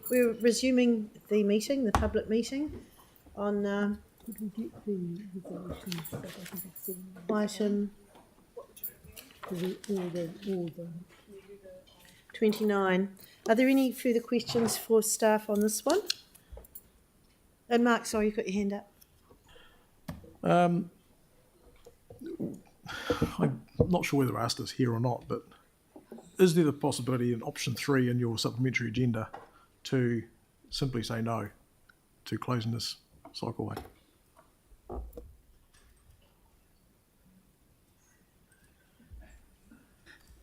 We're resuming the meeting, the public meeting, on Could we get the resolutions that I think it's in item all the 29. Are there any further questions for staff on this one? And Mark, sorry, you've got your hand up. I'm not sure whether I asked this here or not, but is there the possibility in option 3 in your supplementary agenda to simply say no to closing this cycleway?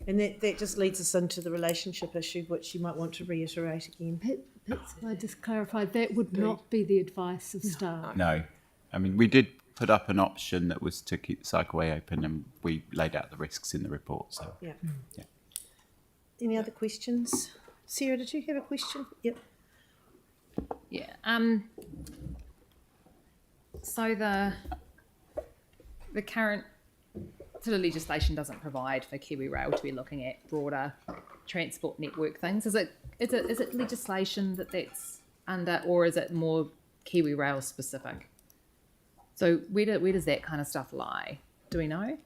And that just leads us into the relationship issue, which you might want to reiterate again. Perhaps I just clarify, that would not be the advice of staff. No. I mean, we did put up an option that was to keep the cycleway open, and we laid out the risks in the report. So Yeah. Yeah. Any other questions? Sarah, did you have a question? Yep. Yeah. So the current sort of legislation doesn't provide for Kiwi Rail to be looking at broader transport network things. Is it legislation that's under, or is it more Kiwi Rail specific? So where does that kind of stuff lie? Do we know?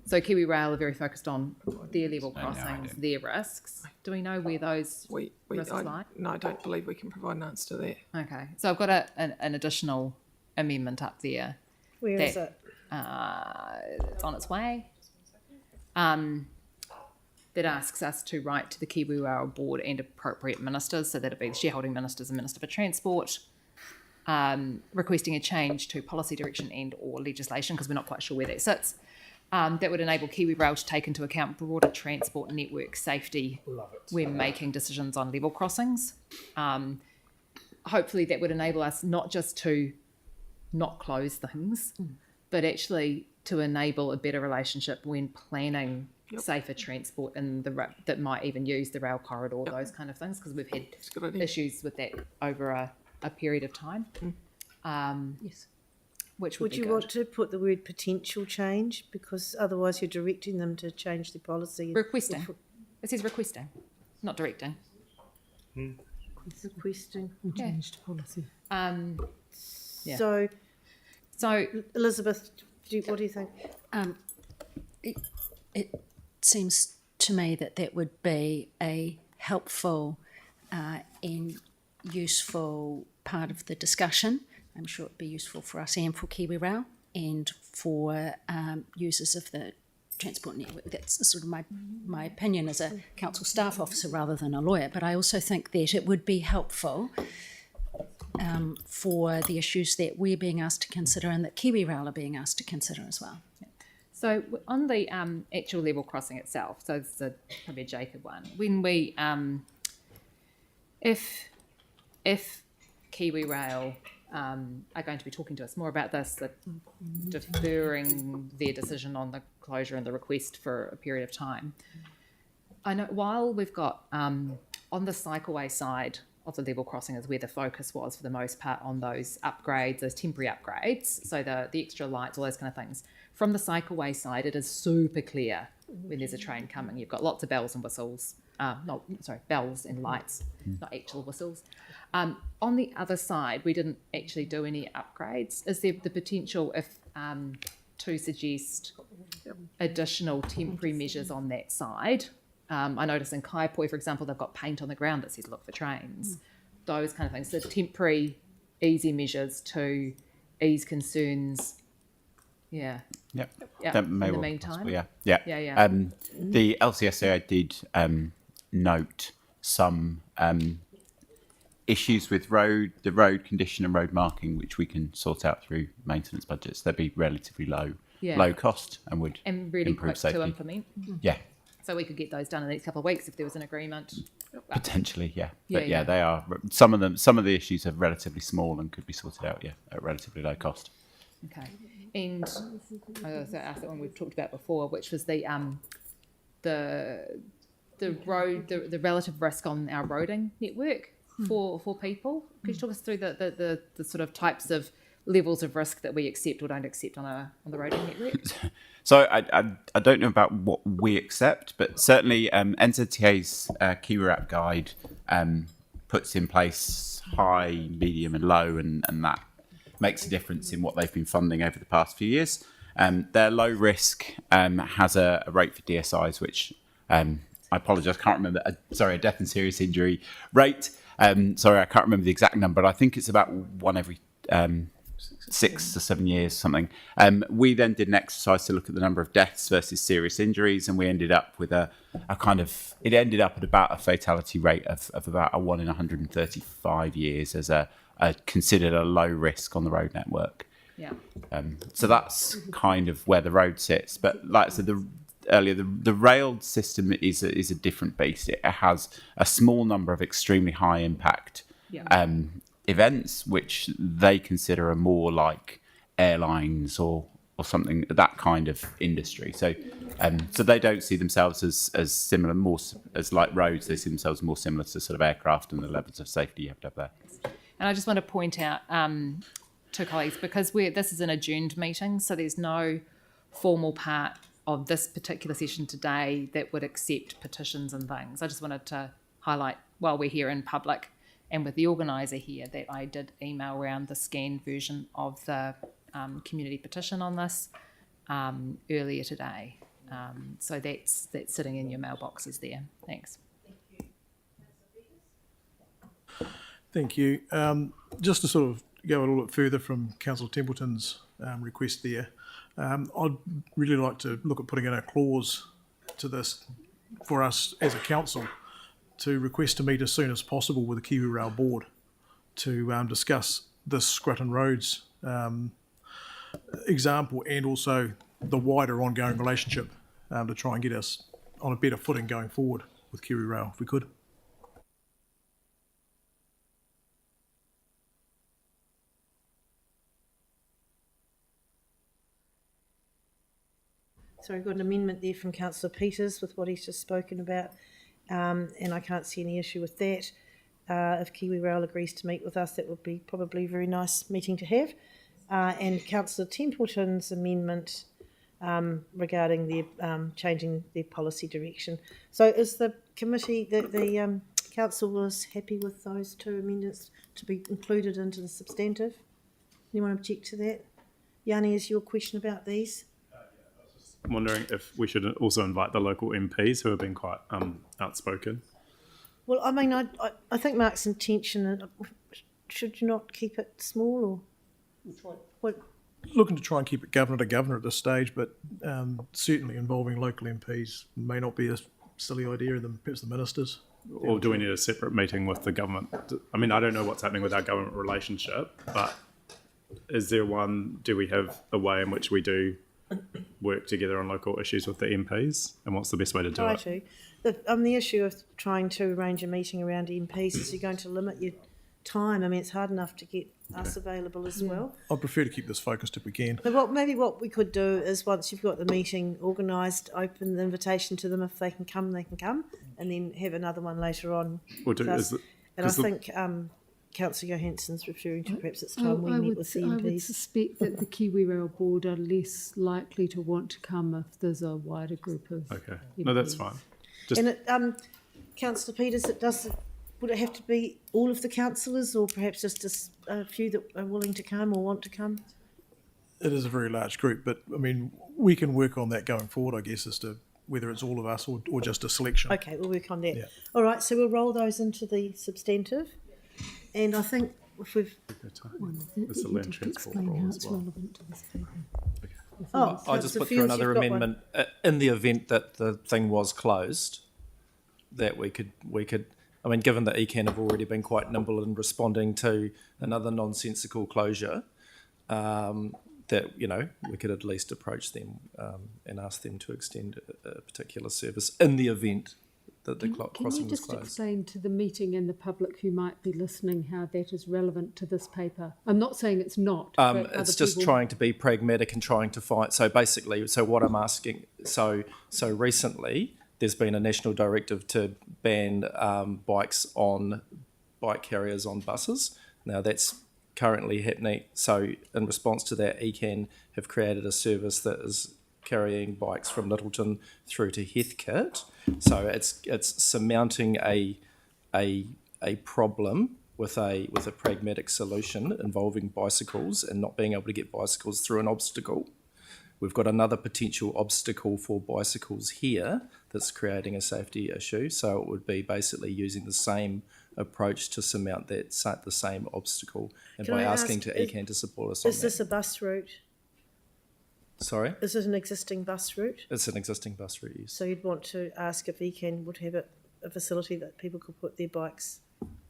So Kiwi Rail are very focused on their level crossings, their risks. Do we know where those risks lie? No, I don't believe we can provide an answer to that. Okay, so I've got an additional amendment up there. Where is it? It's on its way. That asks us to write to the Kiwi Rail Board and appropriate ministers, so that'd be the shareholding ministers and Minister for Transport, requesting a change to policy direction and or legislation, because we're not quite sure where that sits. That would enable Kiwi Rail to take into account broader transport network safety when making decisions on level crossings. Hopefully that would enable us not just to not close things, but actually to enable a better relationship when planning safer transport and that might even use the rail corridor, those kind of things, because we've had issues with that over a period of time. Yes. Which Would you want to put the word potential change? Because otherwise you're directing them to change their policy. Requesting. It says requesting, not directing. Requesting. or changed policy. Yeah. So So Elizabeth, what do you think? It seems to me that would be a helpful and useful part of the discussion. I'm sure it'd be useful for us and for Kiwi Rail and for users of the transport network. That's sort of my opinion as a council staff officer rather than a lawyer. But I also think that it would be helpful for the issues that we're being asked to consider and that Kiwi Rail are being asked to consider as well. So on the actual level crossing itself, so this is probably a Jacob one. When we, if Kiwi Rail are going to be talking to us more about this, that deferring their decision on the closure and the request for a period of time, I know while we've got on the cycleway side of the level crossing is where the focus was for the most part on those upgrades, those temporary upgrades, so the extra lights, all those kind of things. From the cycleway side, it is super clear when there's a train coming. You've got lots of bells and whistles. Bells and lights, not actual whistles. On the other side, we didn't actually do any upgrades. Is there the potential to suggest additional temporary measures on that side? I notice in Kaipoi, for example, they've got paint on the ground that says look for trains. Those kind of things. So temporary, easy measures to ease concerns. Yeah. Yep. That may in the meantime. Yeah. The LCSA did note some issues with the road condition and road marking, which we can sort out through maintenance budgets. They'd be relatively low cost and would really improve quick safety. to implement. Yeah. So we could get those done in the next couple of weeks if there was an agreement. Potentially, yeah. But Yeah. they are some of the issues are relatively small and could be sorted out, at relatively low cost. Okay. And I also asked that one we've talked about before, which was the road, the relative risk on our roading network for people. Could you talk us through the sort of types of levels of risk that we accept or don't accept on the roading network? So I don't know about what we accept, but certainly NZTA's Kiwi Wrap guide puts in place high, medium and low, and that makes a difference in what they've been funding over the past few years. Their low risk has a rate for DSIs, which I apologise, can't remember. A death and serious injury rate. Sorry, I can't remember the exact number, but I think it's about one every 6 to 7 years, something. We then did an exercise to look at the number of deaths versus serious injuries, and we ended up with it ended up at about a fatality rate of about a 1 in 135 years as considered a low risk on the road network. Yeah. So that's kind of where the road sits. But like I said earlier, the railed system is a different beast. It has a small number of extremely high impact events, which they consider are more like airlines or something, that kind of industry. So they don't see themselves as similar, more as like roads. They see themselves more similar to sort of aircraft and the levels of safety you have to have there. And I just want to point out to colleagues, because this is an adjourned meeting, so there's no formal part of this particular session today that would accept petitions and things. I just wanted to highlight, while we're here in public and with the organiser here, that I did email around the scanned version of the community petition on this earlier today. So that's sitting in your mailboxes there. Thanks. Thank you. Just to sort of go a little bit further from Councillor Templeton's request there, I'd really like to look at putting in a clause to this for us as a council to request to meet as soon as possible with the Kiwi Rail Board to discuss this Scrutton Roads example and also the wider ongoing relationship to try and get us on a better footing going forward with Kiwi Rail, if we could. So we've got an amendment there from Councillor Peters with what he's just spoken about, and I can't see any issue with that. If Kiwi Rail agrees to meet with us, that would be probably a very nice meeting to have. And Councillor Templeton's amendment regarding their changing their policy direction. So is the committee, the council was happy with those two amendments to be included into the substantive? Anyone object to that? Yanni, is your question about these? I'm wondering if we should also invite the local MPs who have been quite outspoken. Well, I mean, I think Mark's intention, should you not keep it small or what? Looking to try and keep it governor to governor at this stage, but certainly involving local MPs may not be a silly idea than perhaps the ministers. Or do we need a separate meeting with the government? I mean, I don't know what's happening with our government relationship, but is there one, do we have a way in which we do work together on local issues with the MPs, and what's the best way to do it? The issue of trying to arrange a meeting around MPs is you're going to limit your time. I mean, it's hard enough to get us available as well. I'd prefer to keep this focused if we can. But maybe what we could do is once you've got the meeting organised, open the invitation to them. If they can come, they can come, and then have another one later on. I think Councillor Johansson's referring to perhaps it's time we meet with the MPs. I would suspect that the Kiwi Rail Board are less likely to want to come if there's a wider group of Okay, MPs. no, that's fine. And Councillor Peters, would it have to be all of the councillors, or perhaps just a few that are willing to come or want to come? It is a very large group, but I mean, we can work on that going forward, I guess, as to whether it's all of us or just a selection. Okay, we'll work on that. Yeah. All right, so we'll roll those into the substantive. And I think if we've... It's the land transport Explain role how as it's well. relevant to this paper. I just put through another amendment in the event that the thing was closed, that we could. I mean, given that ECAN have already been quite nimble in responding to another nonsensical closure, that we could at least approach them and ask them to extend a particular service in the event that the crossing was Can you just closed. explain to the meeting and the public who might be listening how that is relevant to this paper? I'm not saying it's not. but It's other just people- trying to be pragmatic and trying to find. So basically, what I'm asking. So recently, there's been a national directive to ban bike carriers on buses. Now that's currently happening. So in response to that, ECAN have created a service that is carrying bikes from Littleton through to Heathcote. So it's surmounting a problem with a pragmatic solution involving bicycles and not being able to get bicycles through an obstacle. We've got another potential obstacle for bicycles here that's creating a safety issue. So it would be basically using the same approach to surmount the same obstacle, and Can by I asking ask, to ECAN to support us on Is this that. a bus route? Sorry? Is it an existing bus route? It's an existing bus route, yes. So you'd want to ask if ECAN would have a facility that people could put their bikes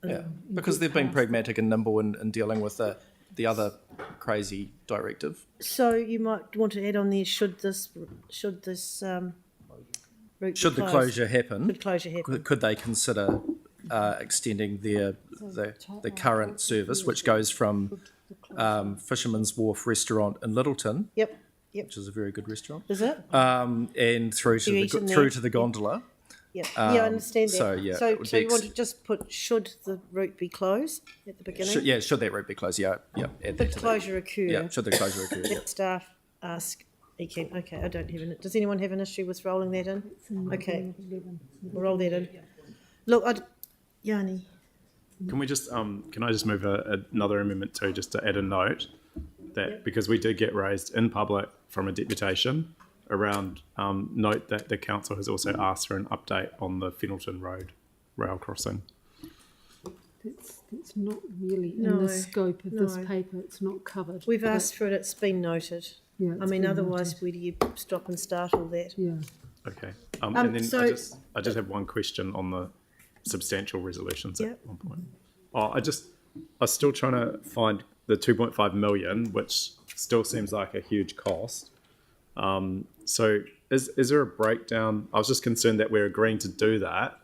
in. Yeah, because they've been pragmatic and nimble in dealing with the other crazy directive. So you might want to add on there, should this route be Should the closed? closure happen, Should closure happen? could they consider extending the current service, which goes from Fisherman's Wharf restaurant in Littleton, Yep. which is a very good restaurant, Is it? and through to You the eat in there? through to the gondola. Yeah, I understand that. so, yeah, so, it would so be you want to just put should the route be closed at the beginning? Should that route be closed? Yeah. Add Should that to that. closure occur? Yeah, should the closure occur? Yeah. Let staff ask ECAN. Okay, I don't have an. Does anyone have an issue with rolling that in? Okay, we'll roll that in. Look, Yanni. Can we just can I just move another amendment too, just to add a note that because we did get raised in public from a deputation around note that the council has also asked for an update on the Fennelton Road rail crossing. That's not really No, in the scope of this no. paper. It's not covered. We've But, asked for it. It's been noted. yeah, I it's mean, been otherwise, noted. where do you stop and start all that? Yeah. Okay. And then so- I just have one question on the substantial resolutions Yep. at one point. I was still trying to find the 2.5 million, which still seems like a huge cost. So is there a breakdown? I was just concerned that we're agreeing to do that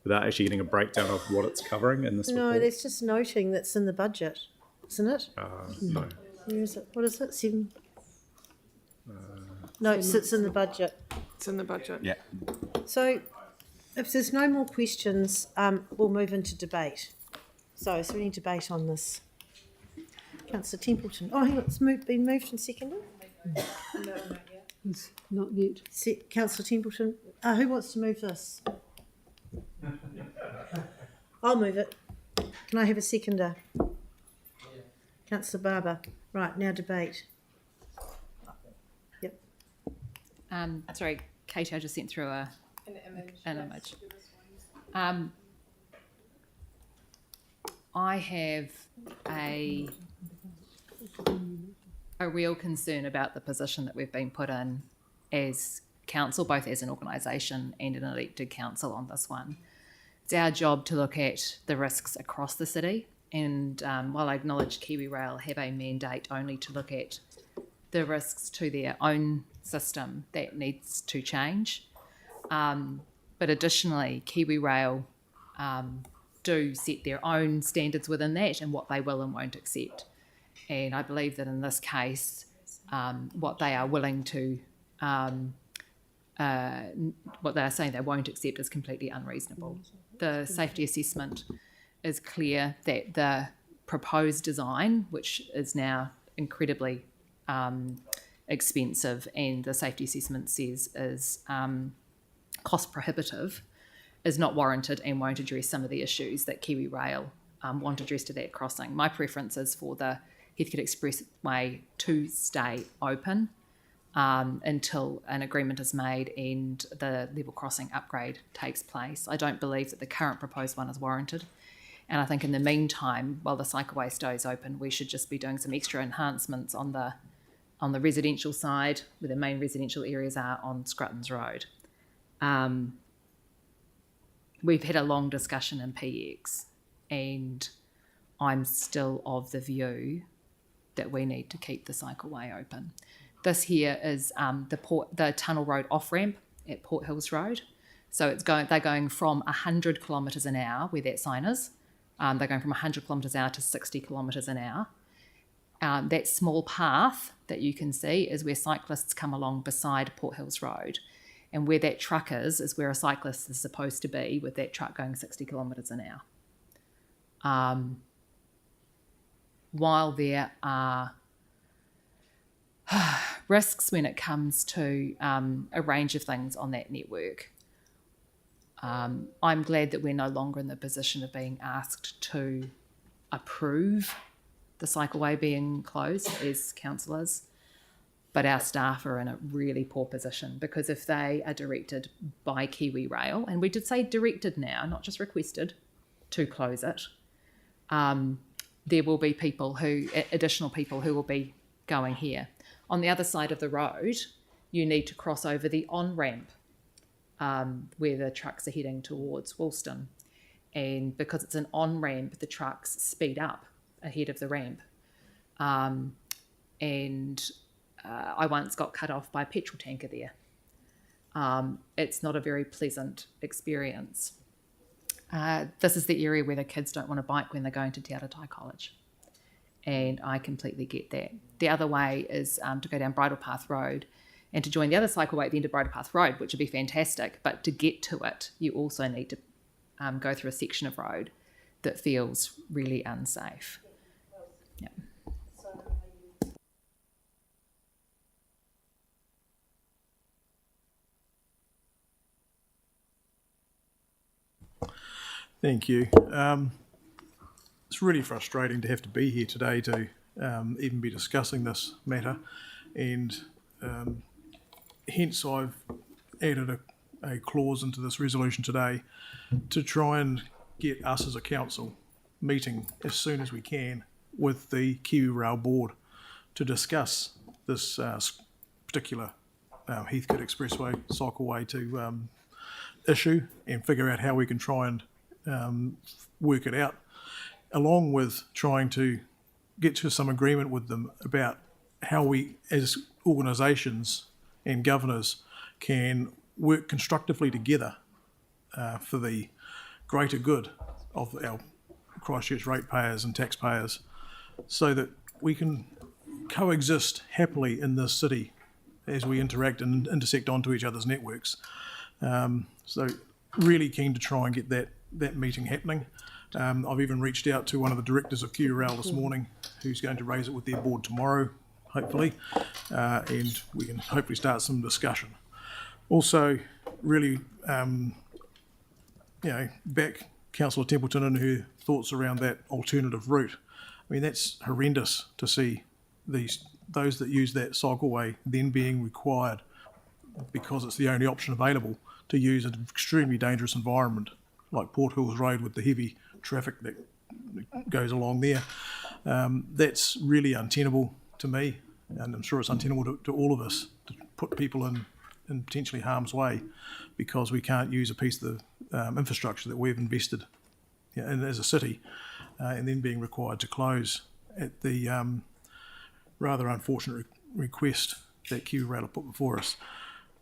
without actually getting a breakdown of what it's covering in this No, report. that's just noting that's in the budget, isn't it? No. Where is it? What is it? 7? No, it sits in the budget. It's in the budget. Yeah. So, if there's no more questions, we'll move into debate. So, is there any debate on this? Councillor Templeton. Oh, hang on, it's been moved and seconded? It's not yet. Councillor Templeton. Who wants to move this? I'll move it. Can I have a seconder? Councillor Barber. Right, now debate. Yep. Sorry, Katie, I just sent through an image. I have a real concern about the position that we've been put in as council, both as an organisation and an elected council on this one. It's our job to look at the risks across the city, and while I acknowledge KiwiRail have a mandate only to look at the risks to their own system, that needs to change. But additionally, KiwiRail do set their own standards within that and what they will and won't accept. And I believe that in this case, what they are willing to, what they are saying they won't accept is completely unreasonable. The safety assessment is clear that the proposed design, which is now incredibly expensive, and the safety assessment says is cost prohibitive, is not warranted and won't address some of the issues that KiwiRail want addressed to that crossing. My preference is for the Heathcote Expressway to stay open until an agreement is made and the level crossing upgrade takes place. I don't believe that the current proposed one is warranted. And I think in the meantime, while the cycleway stays open, we should just be doing some extra enhancements on the residential side, where the main residential areas are on Scruttons Road. We've had a long discussion in PX, and I'm still of the view that we need to keep the cycleway open. This here is the Tunnel Road off-ramp at Port Hills Road. So they're going from 100 kilometres an hour, where that sign is. They're going from 100 kilometres an hour to 60 kilometres an hour. That small path that you can see is where cyclists come along beside Port Hills Road. And where that truck is where a cyclist is supposed to be, with that truck going 60 kilometres an hour. while there are risks when it comes to a range of things on that network, I'm glad that we're no longer in the position of being asked to approve the cycleway being closed as councillors, but our staff are in a really poor position, because if they are directed by Kiwi Rail, and we did say directed now, not just requested, to close it, there will be additional people who will be going here. On the other side of the road, you need to cross over the on-ramp where the trucks are heading towards Woolston. And because it's an on-ramp, the trucks speed up ahead of the ramp. I once got cut off by a petrol tanker there. It's not a very pleasant experience. This is the area where the kids don't want to bike when they're going to Te Aratai College. And I completely get that. The other way is to go down Bridle Path Road and to join the other cycleway at the end of Bridle Path Road, which would be fantastic. But to get to it, you also need to go through a section of road that feels really unsafe. Yeah. Thank you. It's really frustrating to have to be here today to even be discussing this matter, and hence I've added a clause into this resolution today to try and get us as a council meeting as soon as we can with the Kiwi Rail Board to discuss this particular Heathcote Expressway cycleway to issue and figure out how we can try and work it out, along with trying to get to some agreement with them about how we as organisations and governors can work constructively together for the greater good of our Christchurch ratepayers and taxpayers, so that we can coexist happily in this city as we interact and intersect onto each other's networks. So really keen to try and get that meeting happening. I've even reached out to one of the directors of Kiwi Rail this morning, who's going to raise it with their board tomorrow, hopefully, and we can hopefully start some discussion. Also, really, back Councillor Templeton and her thoughts around that alternative route. I mean, that's horrendous to see those that use that cycleway then being required, because it's the only option available, to use an extremely dangerous environment like Port Hills Road with the heavy traffic that goes along there. That's really untenable to me, and I'm sure it's untenable to all of us, to put people in potentially harm's way because we can't use a piece of the infrastructure that we've invested in as a city, and then being required to close at the rather unfortunate request that Kiwi Rail have put before us.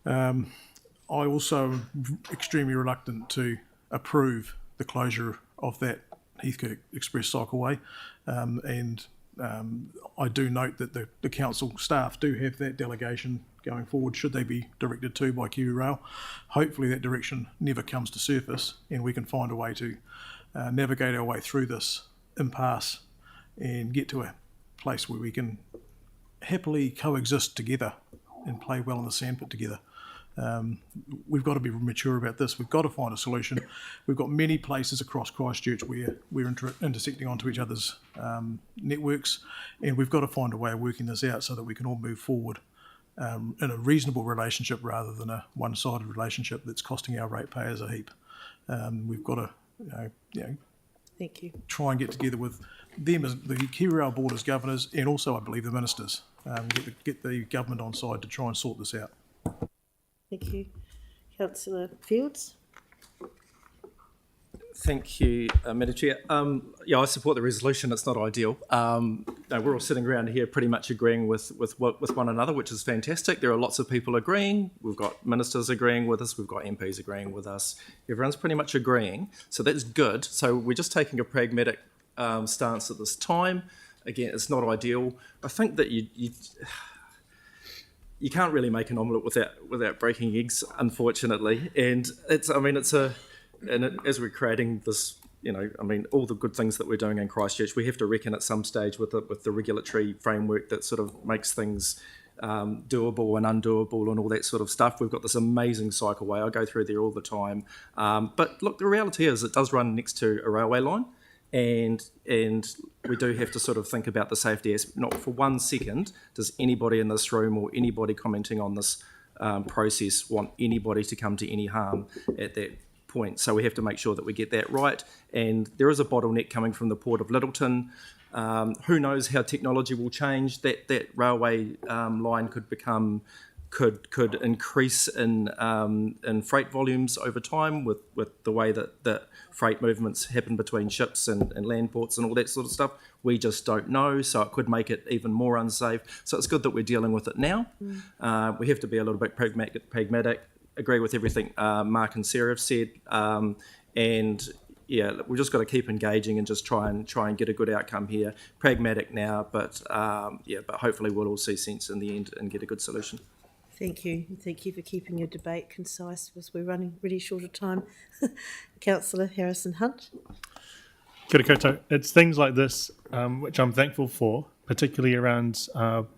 I also am extremely reluctant to approve the closure of that Heathcote Express cycleway, and I do note that the council staff do have that delegation going forward, should they be directed to by Kiwi Rail. Hopefully that direction never comes to surface and we can find a way to navigate our way through this impasse and get to a place where we can happily coexist together and play well in the sandpit together. We've got to be mature about this. We've got to find a solution. We've got many places across Christchurch where we're intersecting onto each other's networks, and we've got to find a way of working this out so that we can all move forward in a reasonable relationship rather than a one-sided relationship that's costing our ratepayers a heap. We've got to Thank you. try and get together with them as the Kiwi Rail Board as governors, and also I believe the ministers, get the government on side to try and sort this out. Thank you. Councillor Fields? Thank you, Madam Chair. I support the resolution. It's not ideal. We're all sitting around here pretty much agreeing with one another, which is fantastic. There are lots of people agreeing. We've got ministers agreeing with us. We've got MPs agreeing with us. Everyone's pretty much agreeing. So that's good. So we're just taking a pragmatic stance at this time. Again, it's not ideal. I think that you can't really make an omelette without breaking eggs, unfortunately. And as we're creating this all the good things that we're doing in Christchurch, we have to reckon at some stage with the regulatory framework that sort of makes things doable and undoable and all that sort of stuff. We've got this amazing cycleway. I go through there all the time. But look, the reality is it does run next to a railway line, and we do have to sort of think about the safety aspect. Not for 1 second does anybody in this room or anybody commenting on this process want anybody to come to any harm at that point. So we have to make sure that we get that right. And there is a bottleneck coming from the Port of Lyttelton. Who knows how technology will change? That railway line could increase in freight volumes over time with the way that freight movements happen between ships and land ports and all that sort of stuff. We just don't know, so it could make it even more unsafe. So it's good that we're dealing with it now. We have to be a little bit pragmatic, agree with everything Mark and Sarah have said, and yeah, we've just got to keep engaging and just try and get a good outcome here. Pragmatic now, but hopefully we'll all see sense in the end and get a good solution. Thank you. And thank you for keeping your debate concise, because we're running really short of time. Councillor Harrison-Hunt. Kia ora koutou. It's things like this which I'm thankful for, particularly around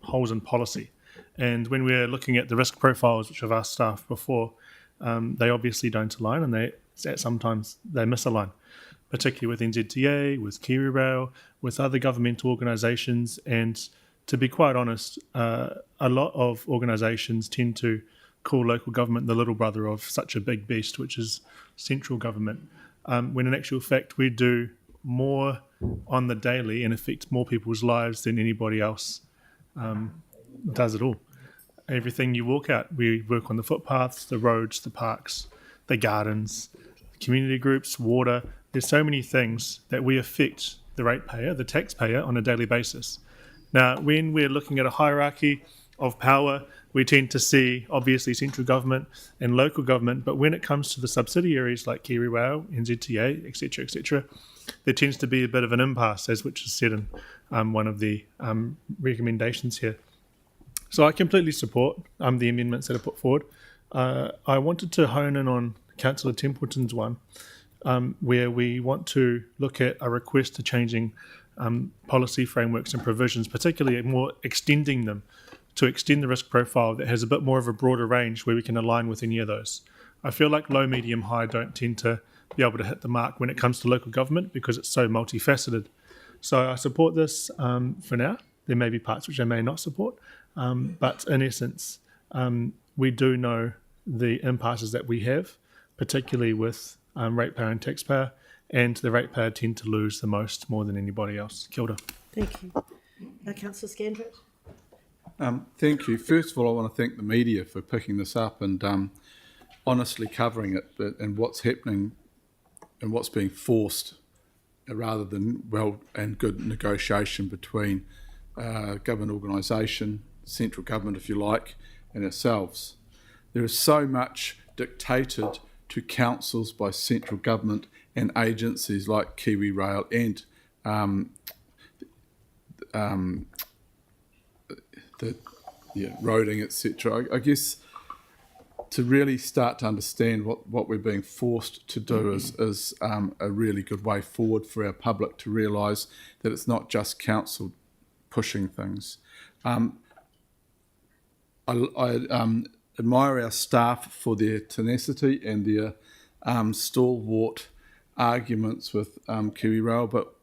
holes in policy. And when we're looking at the risk profiles, which I've asked staff before, they obviously don't align, and sometimes they misalign, particularly with NZTA, with KiwiRail, with other governmental organisations. And to be quite honest, a lot of organisations tend to call local government the little brother of such a big beast, which is central government, when in actual fact we do more on the daily and affect more people's lives than anybody else does at all. Everything you walk out, we work on the footpaths, the roads, the parks, the gardens, community groups, water. There's so many things that we affect the ratepayer, the taxpayer, on a daily basis. Now, when we're looking at a hierarchy of power, we tend to see, obviously, central government and local government, but when it comes to the subsidiaries like KiwiRail, NZTA, etc., there tends to be a bit of an impasse, as which is said in one of the recommendations here. So I completely support the amendments that are put forward. I wanted to hone in on Councillor Templeton's one, where we want to look at a request to changing policy frameworks and provisions, particularly more extending them to extend the risk profile that has a bit more of a broader range where we can align with any of those. I feel like low, medium, high don't tend to be able to hit the mark when it comes to local government because it's so multifaceted. So I support this for now. There may be parts which I may not support, but in essence, we do know the impasses that we have, particularly with ratepayer and taxpayer, and the ratepayer tend to lose the most more than anybody else. Kia ora. Thank you. Councillor Scandrett. Thank you. First of all, I want to thank the media for picking this up and honestly covering it and what's happening and what's being forced rather than well and good negotiation between government organisation, central government if you like, and ourselves. There is so much dictated to councils by central government and agencies like KiwiRail and roading, etc. I guess to really start to understand what we're being forced to do is a really good way forward for our public to realise that it's not just council pushing things. I admire our staff for their tenacity and their stalwart arguments with KiwiRail, but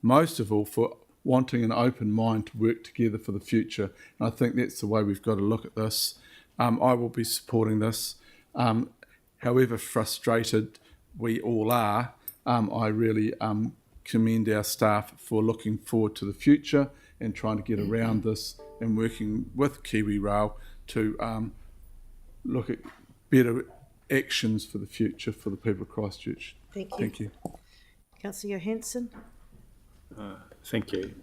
most of all for wanting an open mind to work together for the future. And I think that's the way we've got to look at this. I will be supporting this. However frustrated we all are, I really commend our staff for looking forward to the future and trying to get around this and working with KiwiRail to look at better actions for the future for the people of Christchurch. Thank you. Thank you. Councillor Johansson. Thank you.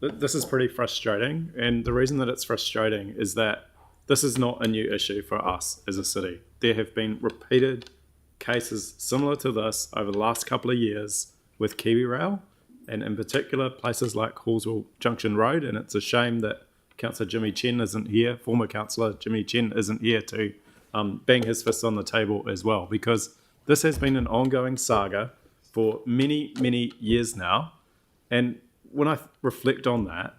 This is pretty frustrating, and the reason that it's frustrating is that this is not a new issue for us as a city. There have been repeated cases similar to this over the last couple of years with KiwiRail, and in particular places like Hallsville Junction Road, and it's a shame that Councillor Jimmy Chen isn't here, former Councillor Jimmy Chen isn't here to bang his fist on the table as well, because this has been an ongoing saga for many, many years now. And when I reflect on that,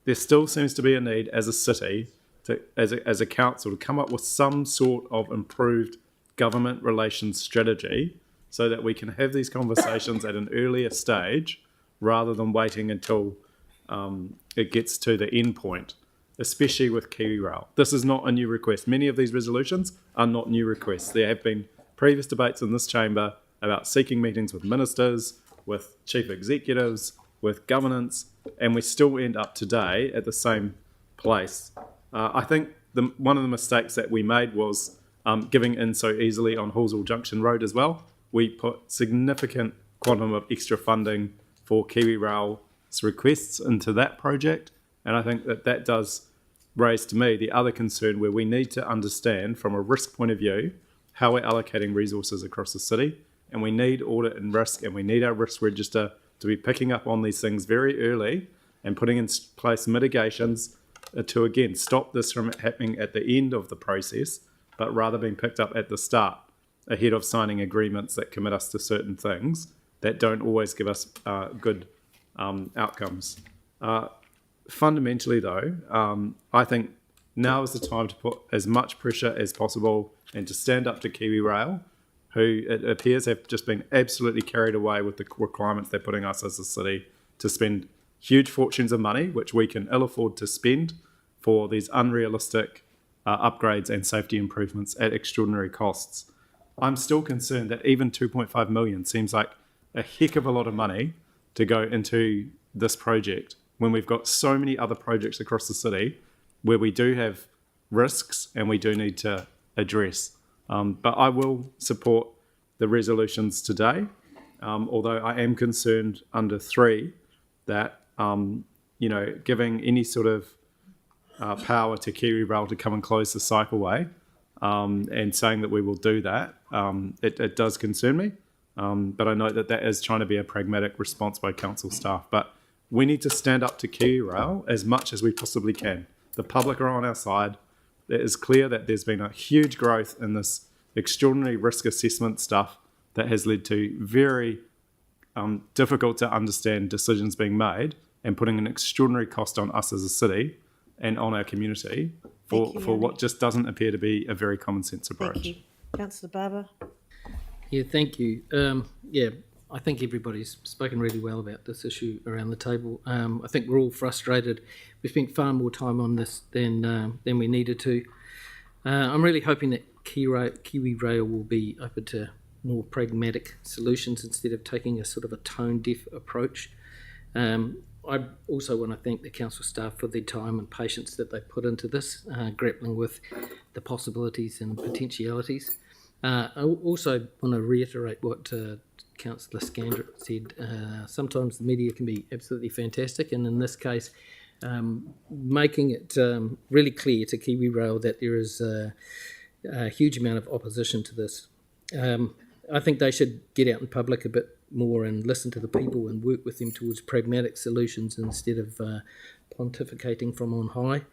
there still seems to be a need as a city, as a council, to come up with some sort of improved government relations strategy so that we can have these conversations at an earlier stage rather than waiting until it gets to the end point, especially with KiwiRail. This is not a new request. Many of these resolutions are not new requests. There have been previous debates in this chamber about seeking meetings with ministers, with chief executives, with governance, and we still end up today at the same place. I think one of the mistakes that we made was giving in so easily on Hallsall Junction Road as well. We put significant quantum of extra funding for KiwiRail's requests into that project, and I think that does raise to me the other concern where we need to understand from a risk point of view how we're allocating resources across the city, and we need audit and risk, and we need our risk register to be picking up on these things very early and putting in place mitigations to, again, stop this from happening at the end of the process, but rather being picked up at the start, ahead of signing agreements that commit us to certain things that don't always give us good outcomes. Fundamentally, though, I think now is the time to put as much pressure as possible and to stand up to KiwiRail, who it appears have just been absolutely carried away with the requirements they're putting us as a city to spend huge fortunes of money, which we can ill afford to spend for these unrealistic upgrades and safety improvements at extraordinary costs. I'm still concerned that even 2.5 million seems like a heck of a lot of money to go into this project when we've got so many other projects across the city where we do have risks and we do need to address. But I will support the resolutions today, although I am concerned under 3 that, giving any sort of power to KiwiRail to come and close the cycleway and saying that we will do that, it does concern me. But I know that is trying to be a pragmatic response by council staff. But we need to stand up to KiwiRail as much as we possibly can. The public are on our side. It is clear that there's been a huge growth in this extraordinary risk assessment stuff that has led to very difficult to understand decisions being made and putting an extraordinary cost on us as a city and on our community for what just doesn't appear to be a very common sense approach. Thank you. Councillor Barber. Yeah, thank you. I think everybody's spoken really well about this issue around the table. I think we're all frustrated. We spent far more time on this than we needed to. I'm really hoping that KiwiRail will be open to more pragmatic solutions instead of taking a sort of a tone-deaf approach. I also want to thank the council staff for their time and patience that they put into this, grappling with the possibilities and potentialities. I also want to reiterate what Councillor Scandrett said. Sometimes the media can be absolutely fantastic, and in this case, making it really clear to KiwiRail that there is a huge amount of opposition to this. I think they should get out in public a bit more and listen to the people and work with them towards pragmatic solutions instead of pontificating from on high.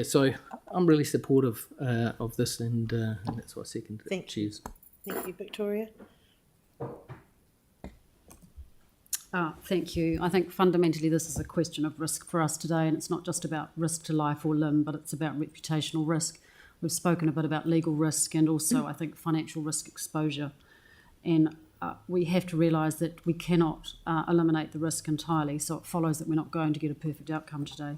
So I'm really supportive of this, and that's why I second it. Cheers. Thank you, Victoria. Thank you. I think fundamentally this is a question of risk for us today, and it's not just about risk to life or limb, but it's about reputational risk. We've spoken a bit about legal risk and also, I think, financial risk exposure. And we have to realise that we cannot eliminate the risk entirely, so it follows that we're not going to get a perfect outcome today.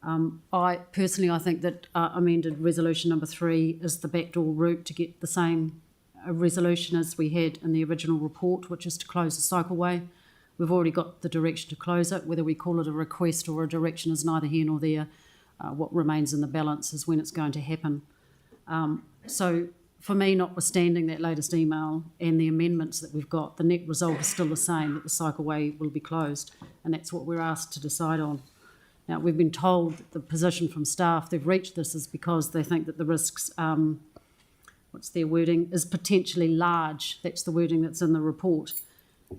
I think that amended resolution number 3 is the backdoor route to get the same resolution as we had in the original report, which is to close the cycleway. We've already got the direction to close it. Whether we call it a request or a direction is neither here nor there. What remains in the balance is when it's going to happen. So for me, notwithstanding that latest email and the amendments that we've got, the net result is still the same, that the cycleway will be closed, and that's what we're asked to decide on. Now, we've been told that the position from staff they've reached this is because they think that the risks, what's their wording, is potentially large. That's the wording that's in the report.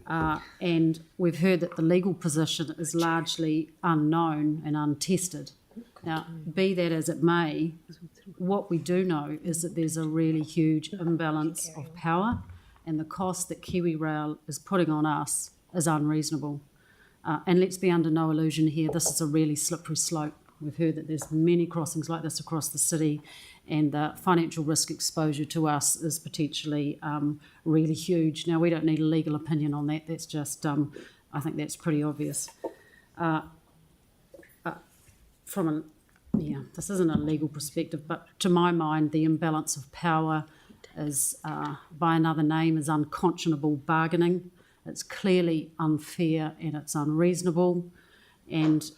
And we've heard that the legal position is largely unknown and untested. Now, be that as it may, what we do know is that there's a really huge imbalance of power and the cost that KiwiRail is putting on us is unreasonable. And let's be under no illusion here, this is a really slippery slope. We've heard that there's many crossings like this across the city, and the financial risk exposure to us is potentially really huge. Now, we don't need a legal opinion on that. That's just, I think that's pretty obvious. This isn't a legal perspective, but to my mind, the imbalance of power is, by another name, is unconscionable bargaining. It's clearly unfair and it's unreasonable. And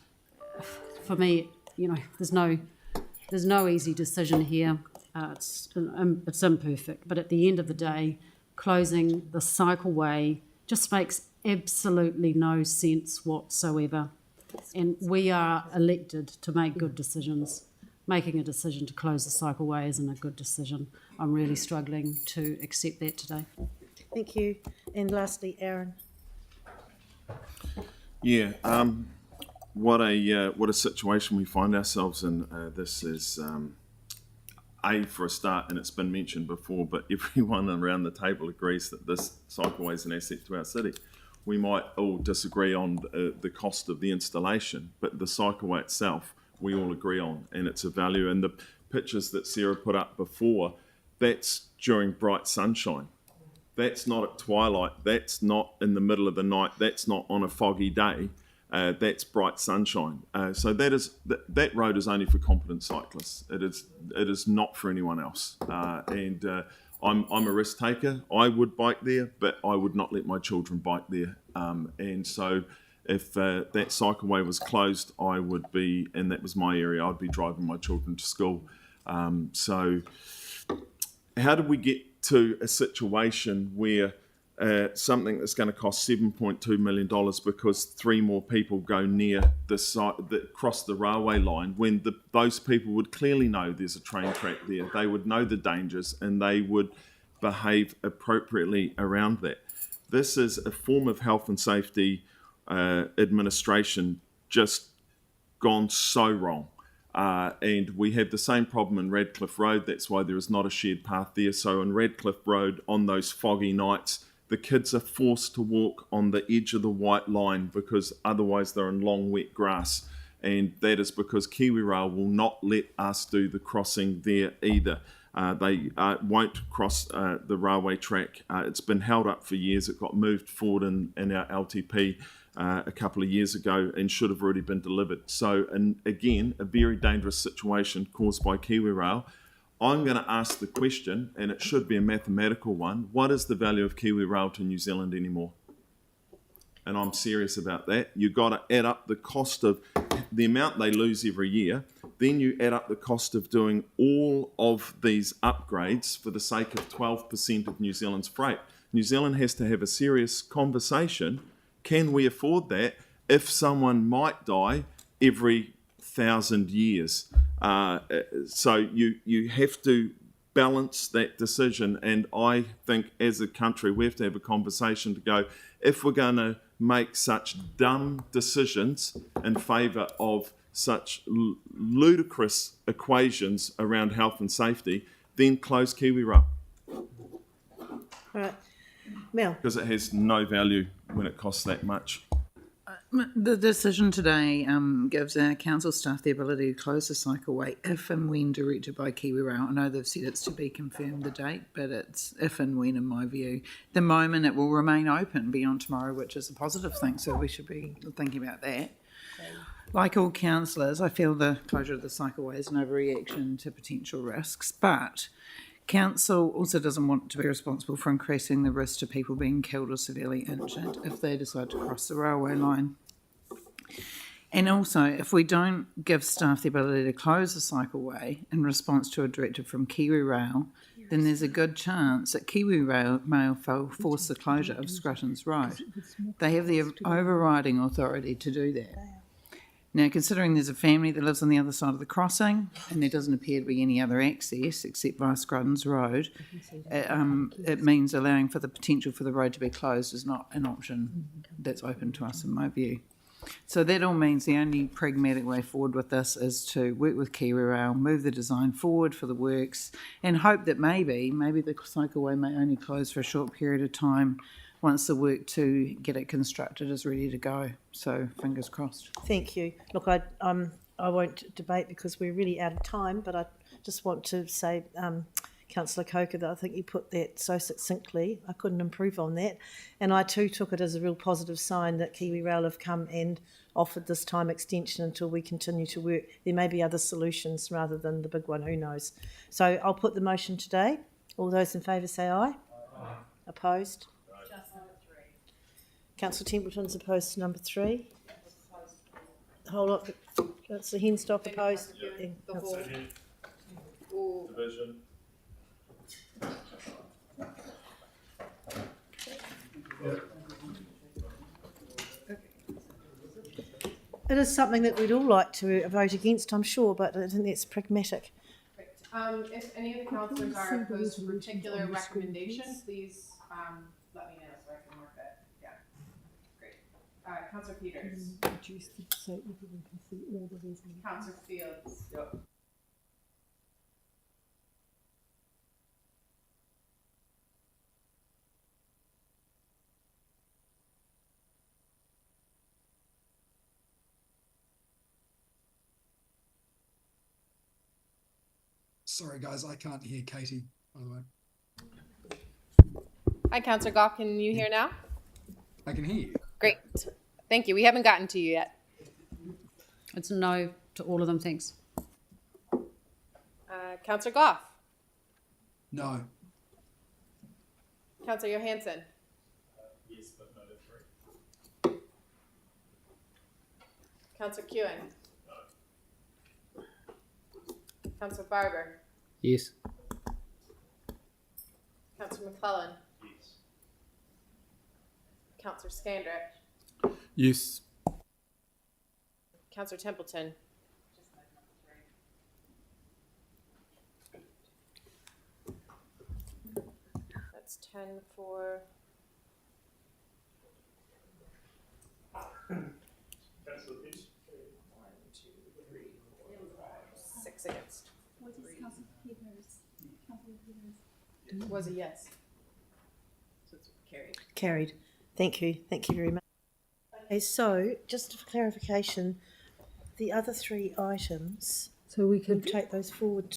for me, there's no easy decision here. It's imperfect, but at the end of the day, closing the cycleway just makes absolutely no sense whatsoever. And we are elected to make good decisions. Making a decision to close the cycleway isn't a good decision. I'm really struggling to accept that today. Thank you. And lastly, Aaron. Yeah, what a situation we find ourselves in. This is for a start, and it's been mentioned before, but everyone around the table agrees that this cycleway is an asset to our city. We might all disagree on the cost of the installation, but the cycleway itself we all agree on, and it's a value. And the pictures that Sarah put up before, that's during bright sunshine. That's not at twilight. That's not in the middle of the night. That's not on a foggy day. That's bright sunshine. So that road is only for competent cyclists. It is not for anyone else. I'm a risk taker. I would bike there, but I would not let my children bike there. And so if that cycleway was closed, I would be, and that was my area, I'd be driving my children to school. So how did we get to a situation where something that's going to cost $7.2 million because 3 more people go near the site that cross the railway line, when those people would clearly know there's a train track there, they would know the dangers and they would behave appropriately around that. This is a form of health and safety administration just gone so wrong. And we have the same problem in Radcliffe Road. That's why there is not a shared path there. So in Radcliffe Road, on those foggy nights, the kids are forced to walk on the edge of the white line because otherwise they're in long, wet grass. And that is because KiwiRail will not let us do the crossing there either. They won't cross the railway track. It's been held up for years. It got moved forward in our LTP a couple of years ago and should have already been delivered. So, and again, a very dangerous situation caused by KiwiRail. I'm going to ask the question, and it should be a mathematical one. What is the value of KiwiRail to New Zealand anymore? And I'm serious about that. You've got to add up the cost of the amount they lose every year. Then you add up the cost of doing all of these upgrades for the sake of 12% of New Zealand's freight. New Zealand has to have a serious conversation. Can we afford that if someone might die every 1,000 years? So you have to balance that decision, and I think as a country we have to have a conversation to go, if we're going to make such dumb decisions in favour of such ludicrous equations around health and safety, then close KiwiRail. All right. Mel. Because it has no value when it costs that much. The decision today gives our council staff the ability to close the cycleway if and when directed by KiwiRail. I know they've said it's to be confirmed the date, but it's if and when, in my view. The moment it will remain open beyond tomorrow, which is a positive thing, so we should be thinking about that. Like all councillors, I feel the closure of the cycleway is an overreaction to potential risks, but Council also doesn't want to be responsible for increasing the risk to people being killed or severely injured if they decide to cross the railway line. And also, if we don't give staff the ability to close the cycleway in response to a directive from KiwiRail, then there's a good chance that KiwiRail may force the closure of Scrutton's Road. They have the overriding authority to do that. Now, considering there's a family that lives on the other side of the crossing and there doesn't appear to be any other access except via Scrutton's Road, it means allowing for the potential for the road to be closed is not an option that's open to us, in my view. So that all means the only pragmatic way forward with this is to work with KiwiRail, move the design forward for the works, and hope that maybe the cycleway may only close for a short period of time once the work to get it constructed is ready to go. So fingers crossed. Thank you. Look, I won't debate because we're really out of time, but I just want to say, Councillor Coker, that I think you put that so succinctly. I couldn't improve on that. And I too took it as a real positive sign that KiwiRail have come and offered this time extension until we continue to work. There may be other solutions rather than the big one, who knows. So I'll put the motion today. All those in favour say aye. Aye. Opposed? Just number 3. Councillor Templeton's opposed to number 3. Hold up. Councillor Henstock opposed. The whole Division. It is something that we'd all like to vote against, I'm sure, but I think that's pragmatic. If any of the councillors are opposed to a particular recommendation, please let me know so I can work it. Yeah, great. Councillor Peters. So everyone can see all the reasons. Councillor Fields. Yep. Sorry, guys, I can't hear Katie, by the way. Hi, Councillor Goff. Can you hear now? I can hear you. Great. Thank you. We haven't gotten to you yet. It's no to all of them, thanks. Councillor Goff. No. Councillor Johansson. Yes, but no to 3. Councillor Kewen. No. Councillor Barber. Yes. Councillor McClellan. Yes. Councillor Scandrett. Yes. Councillor Templeton. That's 10 for. Councillor Peach. 1, 2, 3, 4, 5, 6 against. What is Councillor Peters? Councillor Peters. Was a yes. So it's carried. Carried. Thank you. Thank you very much. Okay, so just for clarification, the other 3 items, so we could take those forward